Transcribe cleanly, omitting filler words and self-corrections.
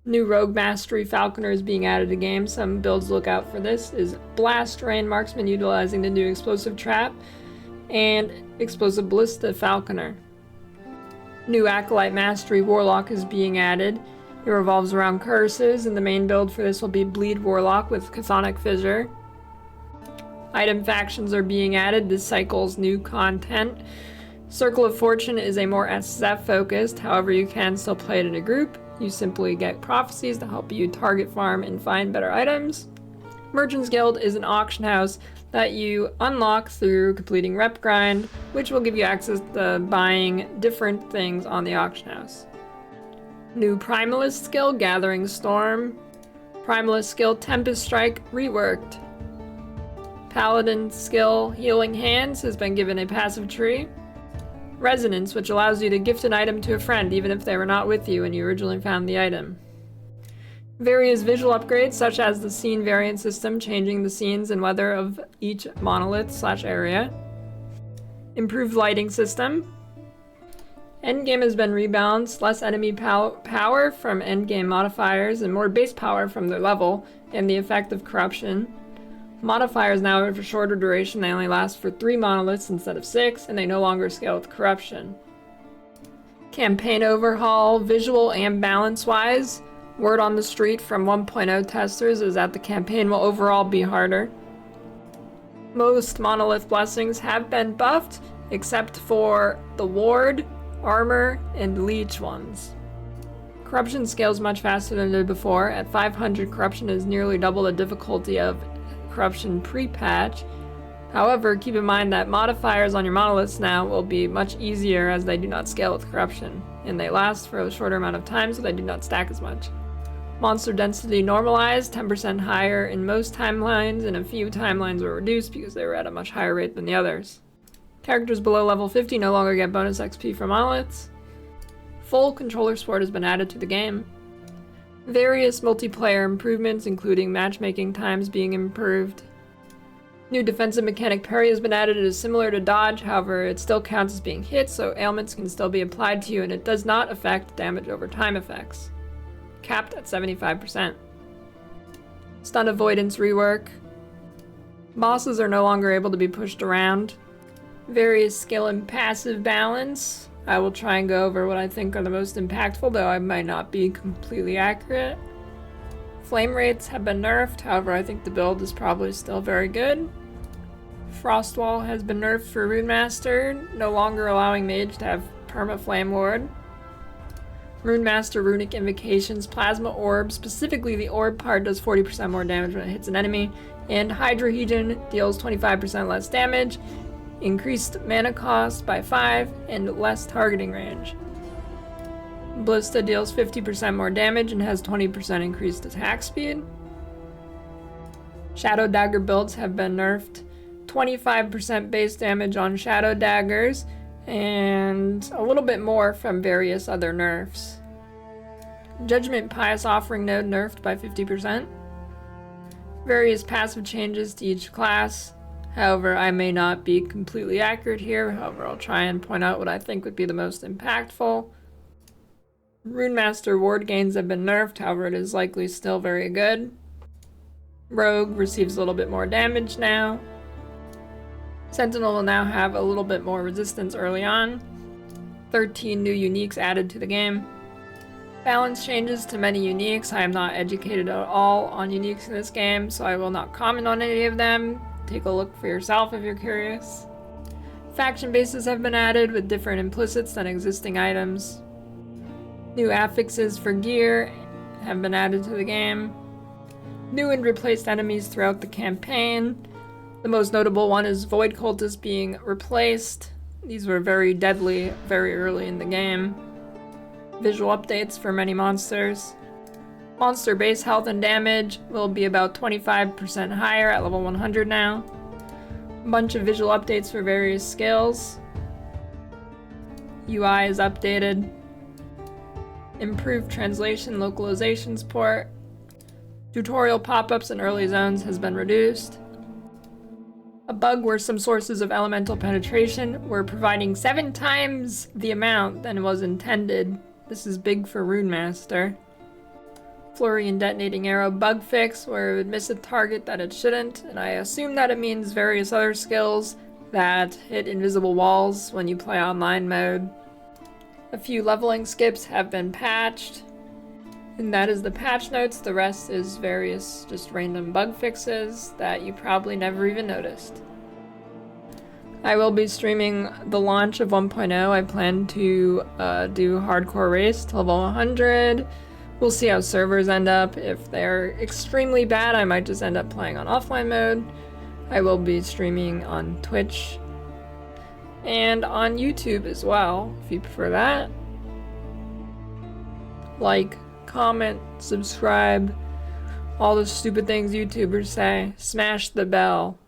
New Rogue Mastery Falconer is being added to game. Some builds look out for this. Is Blast Rain Marksman utilizing the new Explosive Trap and Explosive Ballista Falconer. New Acolyte Mastery Warlock is being added. It revolves around curses, and the main build for this will be Bleed Warlock with Chthonic Fissure. Item factions are being added. This cycle's new content. Circle of Fortune is a more SF focused, however you can still play it in a group. You simply get prophecies to help you target farm and find better items. Merchant's Guild is an auction house that you unlock through completing rep grind, which will give you access to buying different things on the auction house. New Primalist skill, Gathering Storm. Primalist skill, Tempest Strike, reworked. Paladin skill, Healing Hands, has been given a passive tree. Resonance, which allows you to gift an item to a friend even if they were not with you when you originally found the item. Various visual upgrades, such as the scene variant system, changing the scenes and weather of each monolith/area. Improved lighting system. Endgame has been rebalanced, less enemy power from endgame modifiers and more base power from their level and the effect of corruption. Modifiers now have a shorter duration, they only last for 3 monoliths instead of 6, and they no longer scale with corruption. Campaign overhaul, visual and balance-wise. Word on the street from 1.0 testers is that the campaign will overall be harder. Most monolith blessings have been buffed, except for the ward, armor, and leech ones. Corruption scales much faster than it did before. At 500, corruption is nearly double the difficulty of corruption pre-patch. However, keep in mind that modifiers on your monoliths now will be much easier as they do not scale with corruption, and they last for a shorter amount of time so they do not stack as much. Monster density normalized, 10% higher in most timelines, and a few timelines were reduced because they were at a much higher rate than the others. Characters below level 50 no longer get bonus XP from monoliths. Full controller support has been added to the game. Various multiplayer improvements, including matchmaking times being improved. New defensive mechanic parry has been added. It is similar to dodge, however it still counts as being hit, so ailments can still be applied to you, and it does not affect damage over time effects. Capped at 75%. Stun avoidance rework. Bosses are no longer able to be pushed around. Various skill and passive balance. I will try and go over what I think are the most impactful, though I might not be completely accurate. Flame rates have been nerfed, however I think the build is probably still very good. Frostwall has been nerfed for Rune Master, no longer allowing mage to have perma flame ward. Rune Master Runic Invocations, Plasma Orb, specifically the orb part does 40% more damage when it hits an enemy, and Hydrohesion deals 25% less damage, increased mana cost by 5, and less targeting range. Ballista deals 50% more damage and has 20% increased attack speed. Shadow Dagger builds have been nerfed. 25% base damage on Shadow Daggers, and a little bit more from various other nerfs. Judgment Pious Offering node nerfed by 50%. Various passive changes to each class. However, I may not be completely accurate here. However, I'll try and point out what I think would be the most impactful. Rune Master ward gains have been nerfed, however it is likely still very good. Rogue receives a little bit more damage now. Sentinel will now have a little bit more resistance early on. 13 new uniques added to the game. Balance changes to many uniques. I am not educated at all on uniques in this game, so I will not comment on any of them. Take a look for yourself if you're curious. Faction bases have been added with different implicits than existing items. New affixes for gear have been added to the game. New and replaced enemies throughout the campaign. The most notable one is Void Cultists being replaced. These were very deadly very early in the game. Visual updates for many monsters. Monster base health and damage will be about 25% higher at level 100 now. A bunch of visual updates for various skills. UI is updated. Improved translation localization support. Tutorial pop-ups in early zones has been reduced. A bug where some sources of elemental penetration were providing 7 times the amount than was intended. This is big for Rune Master. flurry and detonating arrow bug fix where it would miss a target that it shouldn't, and I assume that it means various other skills that hit invisible walls when you play online mode. A few leveling skips have been patched, and that is the patch notes. The rest is various just random bug fixes that you probably never even noticed. I will be streaming the launch of 1.0. I plan to do hardcore race to level 100. We'll see how servers end up. If they're extremely bad, I might just end up playing on offline mode. I will be streaming on Twitch and on YouTube as well, if you prefer that. Like, comment, subscribe, all the stupid things YouTubers say. Smash the bell.